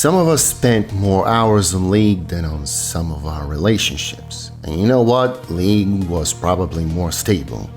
Some of us spent more hours on League than on some of our relationships. And you know what? League was probably more stable.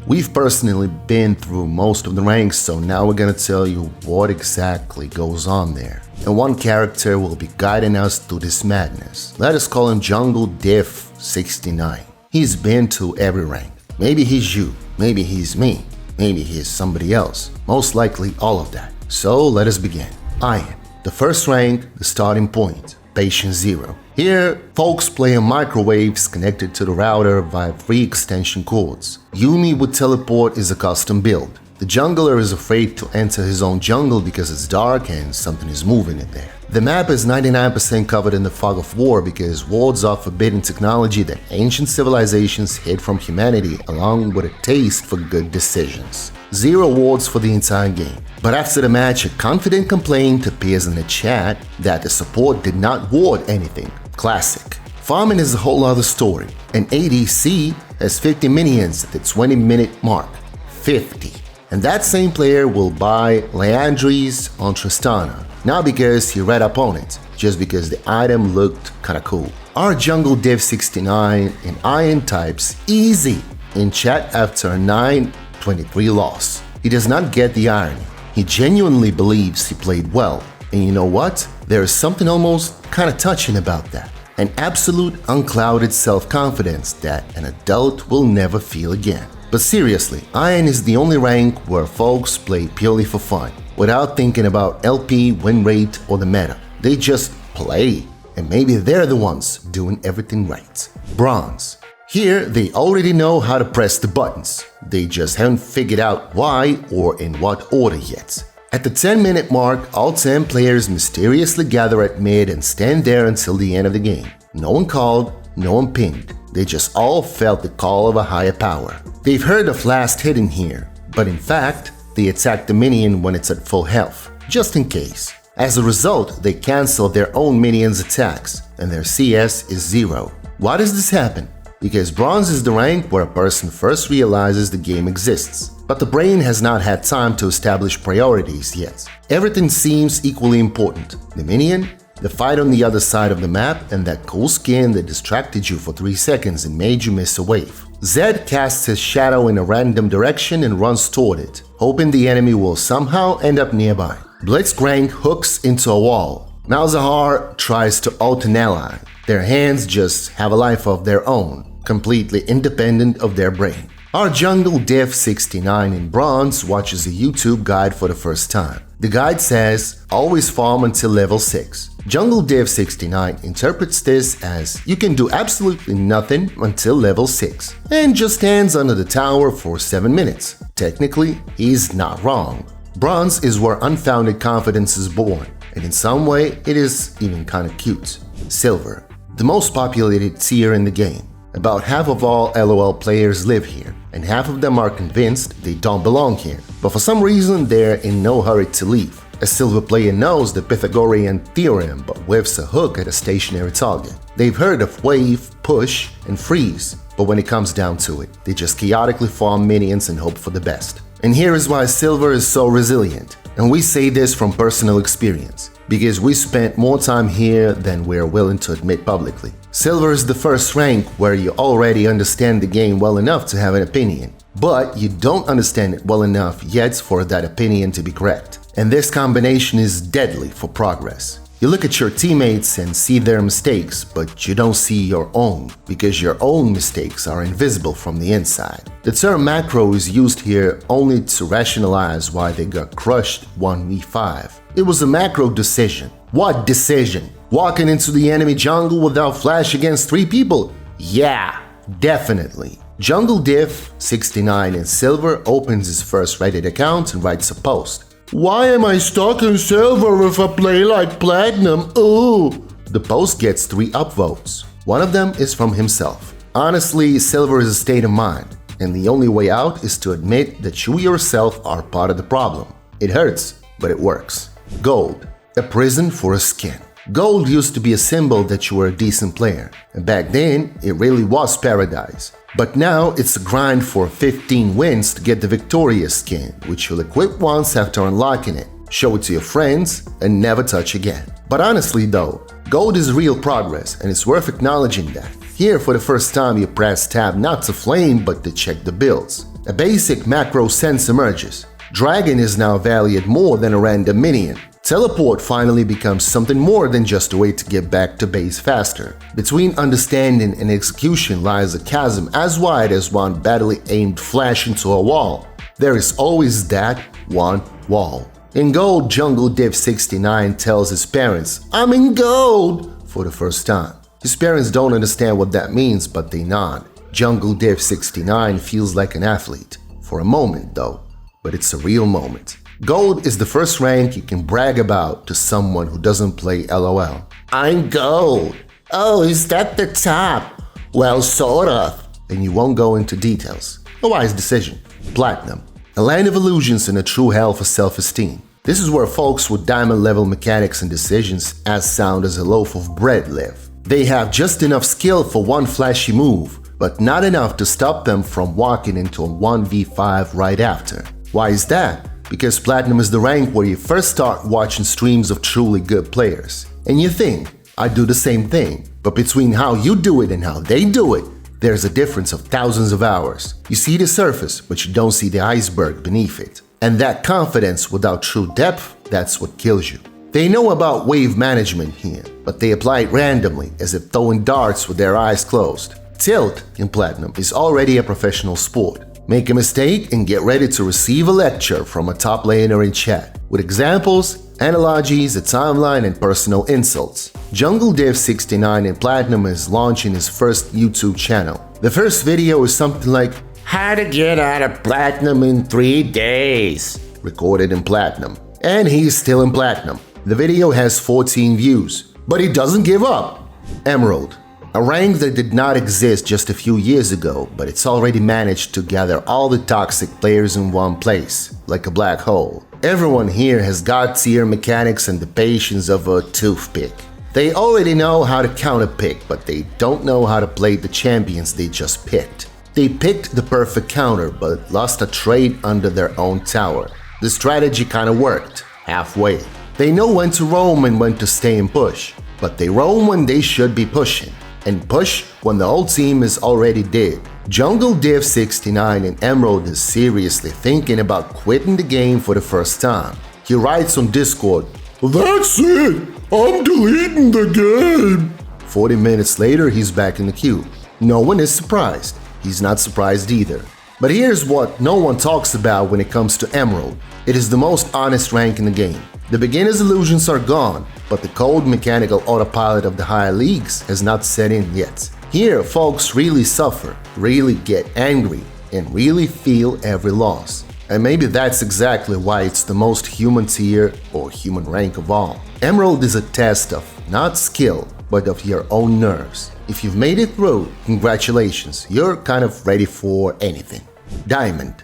We've personally been through most of the ranks, so now we're gonna tell you what exactly goes on there. And one character will be guiding us through this madness. Let us call him Jungle Diff 69. He's been to every rank. Maybe he's you, maybe he's me, maybe he's somebody else. Most likely all of that. So let us begin. Iron. The first rank, the starting point, Patient 0. Here, folks play on microwaves connected to the router via 3 extension cords. Yuumi with teleport is a custom build. The jungler is afraid to enter his own jungle because it's dark and something is moving in there. The map is 99% covered in the fog of war because wards are forbidden technology that ancient civilizations hid from humanity along with a taste for good decisions. 0 wards for the entire game. But after the match, a confident complaint appears in the chat that the support did not ward anything. Classic. Farming is a whole other story. An ADC has 50 minions at the 20-minute mark. 50. And that same player will buy Leandries on Tristana, not because he read up on it, just because the item looked kinda cool. Our Jungle Div 69 in Iron types easy in chat after a 9-23 loss. He does not get the irony. He genuinely believes he played well. And you know what? There is something almost kinda touching about that. An absolute unclouded self-confidence that an adult will never feel again. But seriously, Iron is the only rank where folks play purely for fun, without thinking about LP, win rate, or the meta. They just play, and maybe they're the ones doing everything right. Bronze. Here, they already know how to press the buttons. They just haven't figured out why or in what order yet. At the 10-minute mark, all 10 players mysteriously gather at mid and stand there until the end of the game. No one called, no one pinged. They just all felt the call of a higher power. They've heard of last hitting here, but in fact, they attack the minion when it's at full health, just in case. As a result, they cancel their own minion's attacks, and their CS is 0. Why does this happen? Because Bronze is the rank where a person first realizes the game exists. But the brain has not had time to establish priorities yet. Everything seems equally important. The minion, the fight on the other side of the map, and that cool skin that distracted you for 3 seconds and made you miss a wave. Zed casts his shadow in a random direction and runs toward it, hoping the enemy will somehow end up nearby. Blitzcrank hooks into a wall. Malzahar tries to ult an ally. Their hands just have a life of their own, completely independent of their brain. Our Jungle Div 69 in Bronze watches a YouTube guide for the first time. The guide says, always farm until level 6. Jungle Div 69 interprets this as you can do absolutely nothing until level 6 and just stands under the tower for 7 minutes. Technically, he's not wrong. Bronze is where unfounded confidence is born, and in some way it is even kinda cute. Silver. The most populated tier in the game. About half of all LoL players live here, and half of them are convinced they don't belong here, but for some reason they're in no hurry to leave. A silver player knows the Pythagorean theorem but whiffs a hook at a stationary target. They've heard of wave, push, and freeze, but when it comes down to it, they just chaotically farm minions and hope for the best. And here is why silver is so resilient, and we say this from personal experience, because we spent more time here than we're willing to admit publicly. Silver is the first rank where you already understand the game well enough to have an opinion, but you don't understand it well enough yet for that opinion to be correct. And this combination is deadly for progress. You look at your teammates and see their mistakes, but you don't see your own, because your own mistakes are invisible from the inside. The term macro is used here only to rationalize why they got crushed 1v5. It was a macro decision. What decision? Walking into the enemy jungle without flash against 3 people? Yeah, definitely. Jungle Div 69 in silver opens his first Reddit account and writes a post. Why am I stuck in silver if I play like platinum? Ooh! The post gets 3 upvotes. One of them is from himself. Honestly, silver is a state of mind, and the only way out is to admit that you yourself are part of the problem. It hurts, but it works. Gold, a prison for a skin. Gold used to be a symbol that you were a decent player, and back then, it really was paradise. But now it's a grind for 15 wins to get the Victoria skin, which you'll equip once after unlocking it. show it to your friends, and never touch again. But honestly though, gold is real progress and it's worth acknowledging that. Here for the first time you press tab not to flame but to check the builds. A basic macro sense emerges. Dragon is now valued more than a random minion. Teleport finally becomes something more than just a way to get back to base faster. Between understanding and execution lies a chasm as wide as one badly aimed flash into a wall. There is always that one wall. In gold, Jungle Div 69 tells his parents, "I'm in gold!" for the first time. His parents don't understand what that means, but they nod. Jungle Div 69 feels like an athlete. For a moment though, but it's a real moment. Gold is the first rank you can brag about to someone who doesn't play LOL. "I'm gold." "Oh, is that the top?" "Well, sort of." And you won't go into details. A wise decision. Platinum. A land of illusions and a true hell for self-esteem. This is where folks with diamond level mechanics and decisions as sound as a loaf of bread live. They have just enough skill for one flashy move, but not enough to stop them from walking into a 1v5 right after. Why is that? Because Platinum is the rank where you first start watching streams of truly good players. And you think, I do the same thing, but between how you do it and how they do it, there's a difference of thousands of hours. You see the surface, but you don't see the iceberg beneath it. And that confidence without true depth, that's what kills you. They know about wave management here, but they apply it randomly as if throwing darts with their eyes closed. Tilt in Platinum is already a professional sport. Make a mistake and get ready to receive a lecture from a top laner in chat, with examples, analogies, a timeline, and personal insults. Jungle Div 69 in Platinum is launching his first YouTube channel. The first video is something like, "How to get out of Platinum in 3 days," recorded in Platinum. And he's still in Platinum. The video has 14 views, but he doesn't give up. Emerald. A rank that did not exist just a few years ago, but it's already managed to gather all the toxic players in one place, like a black hole. Everyone here has god-tier mechanics and the patience of a toothpick. They already know how to counterpick, but they don't know how to play the champions they just picked. They picked the perfect counter, but lost a trade under their own tower. The strategy kinda worked, halfway. They know when to roam and when to stay and push, but they roam when they should be pushing, and push when the whole team is already dead. Jungle Div 69 in Emerald is seriously thinking about quitting the game for the first time. He writes on Discord, "That's it! I'm deleting the game!" 40 minutes later, he's back in the queue. No one is surprised. He's not surprised either. But here's what no one talks about when it comes to Emerald. It is the most honest rank in the game. The beginner's illusions are gone, but the cold mechanical autopilot of the higher leagues has not set in yet. Here, folks really suffer, really get angry, and really feel every loss. And maybe that's exactly why it's the most human tier or human rank of all. Emerald is a test of not skill, but of your own nerves. If you've made it through, congratulations, you're kind of ready for anything. Diamond.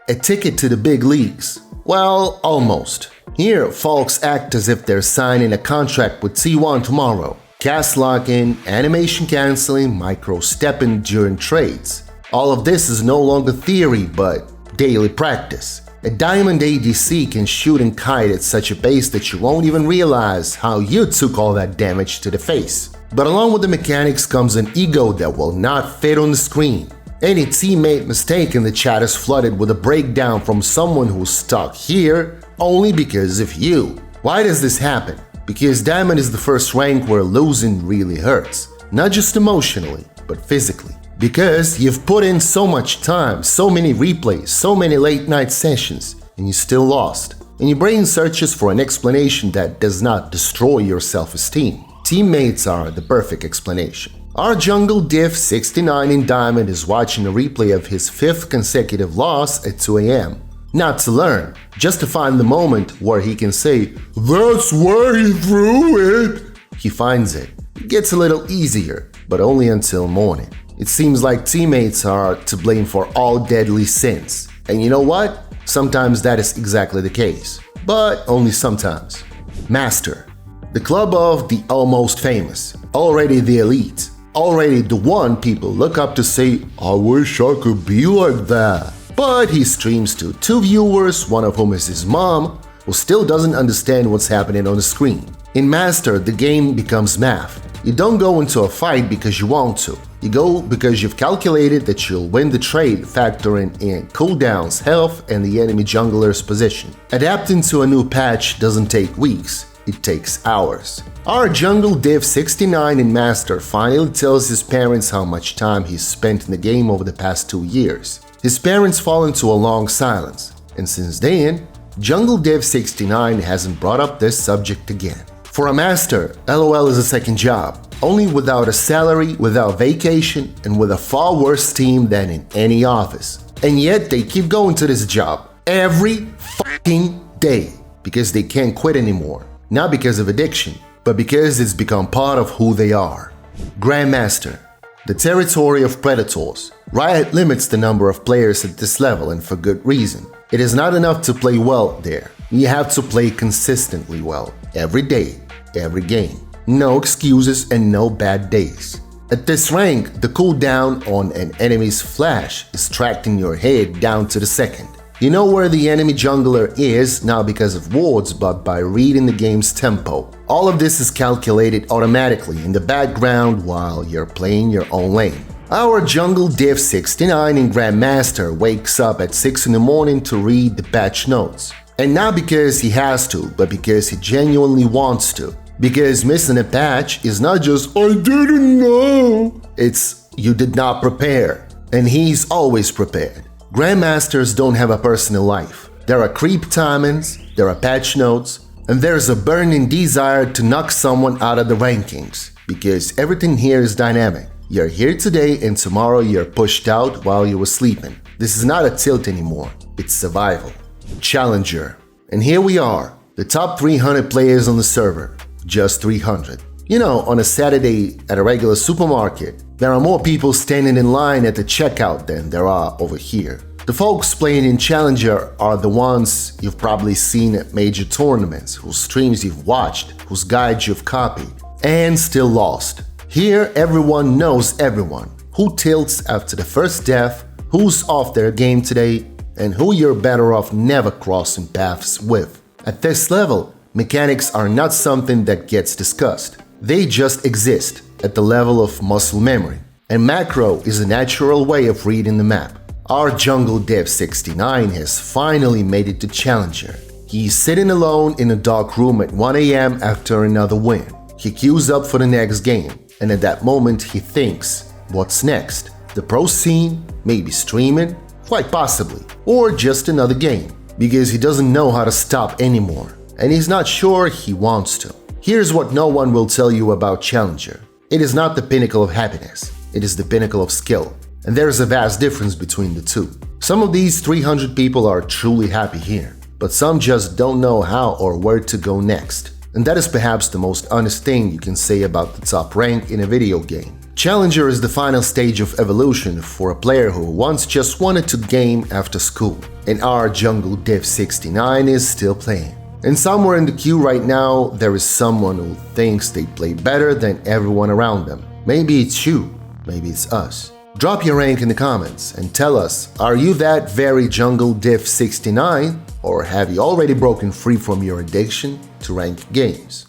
A ticket to the big leagues. Well, almost. Here, folks act as if they're signing a contract with T1 tomorrow. Cast lock-in, animation canceling, micro-stepping during trades. All of this is no longer theory, but daily practice. A Diamond ADC can shoot and kite at such a pace that you won't even realize how you took all that damage to the face. But along with the mechanics comes an ego that will not fit on the screen. Any teammate mistake in the chat is flooded with a breakdown from someone who's stuck here only because of you. Why does this happen? Because Diamond is the first rank where losing really hurts. Not just emotionally, but physically. Because you've put in so much time, so many replays, so many late night sessions, and you still lost. And your brain searches for an explanation that does not destroy your self-esteem. Teammates are the perfect explanation. Our Jungle Div 69 in Diamond is watching a replay of his 5th consecutive loss at 2 AM. Not to learn, just to find the moment where he can say, "That's where he threw it." He finds it. It gets a little easier, but only until morning. It seems like teammates are to blame for all deadly sins. And you know what? Sometimes that is exactly the case. But only sometimes. Master. The club of the almost famous. Already the elite. Already the one people look up to say, "I wish I could be like that." But he streams to 2 viewers, one of whom is his mom, who still doesn't understand what's happening on the screen. In Master, the game becomes math. You don't go into a fight because you want to. You go because you've calculated that you'll win the trade, factoring in cooldowns, health, and the enemy jungler's position. Adapting to a new patch doesn't take weeks, it takes hours. Our jungle Div 69 in Master finally tells his parents how much time he's spent in the game over the past 2 years. His parents fall into a long silence, and since then, jungle Div 69 hasn't brought up this subject again. For a Master, LOL is a second job, only without a salary, without vacation, and with a far worse team than in any office. And yet they keep going to this job every fucking day because they can't quit anymore. Not because of addiction, but because it's become part of who they are. Grandmaster, the territory of predators. Riot limits the number of players at this level, and for good reason. It is not enough to play well there. You have to play consistently well, every day, every game. No excuses and no bad days. At this rank, the cooldown on an enemy's flash is tracked in your head down to the second. You know where the enemy jungler is, not because of wards, but by reading the game's tempo. All of this is calculated automatically in the background while you're playing your own lane. Our jungle Div 69 in Grandmaster wakes up at 6 in the morning to read the patch notes. And not because he has to, but because he genuinely wants to. Because missing a patch is not just, I didn't know. It's, you did not prepare. And he's always prepared. Grandmasters don't have a personal life. There are creep timings, there are patch notes, and there's a burning desire to knock someone out of the rankings. Because everything here is dynamic. You're here today and tomorrow you're pushed out while you were sleeping. This is not a tilt anymore, it's survival. Challenger. And here we are, the top 300 players on the server. Just 300. You know, on a Saturday at a regular supermarket, there are more people standing in line at the checkout than there are over here. The folks playing in Challenger are the ones you've probably seen at major tournaments, whose streams you've watched, whose guides you've copied, and still lost. Here, everyone knows everyone, who tilts after the first death, who's off their game today, and who you're better off never crossing paths with. At this level, mechanics are not something that gets discussed. They just exist at the level of muscle memory. And macro is a natural way of reading the map. Our jungle Div 69 has finally made it to Challenger. He's sitting alone in a dark room at 1 AM after another win. He queues up for the next game, and at that moment he thinks, what's next? The pro scene? Maybe streaming? Quite possibly. Or just another game. Because he doesn't know how to stop anymore. And he's not sure he wants to. Here's what no one will tell you about Challenger. It is not the pinnacle of happiness. It is the pinnacle of skill. And there is a vast difference between the two. Some of these 300 people are truly happy here, but some just don't know how or where to go next. And that is perhaps the most honest thing you can say about the top rank in a video game. Challenger is the final stage of evolution for a player who once just wanted to game after school. And our jungle Div 69 is still playing. And somewhere in the queue right now, there is someone who thinks they play better than everyone around them. Maybe it's you, maybe it's us. Drop your rank in the comments and tell us, are you that very jungle Div 69? Or have you already broken free from your addiction to ranked games?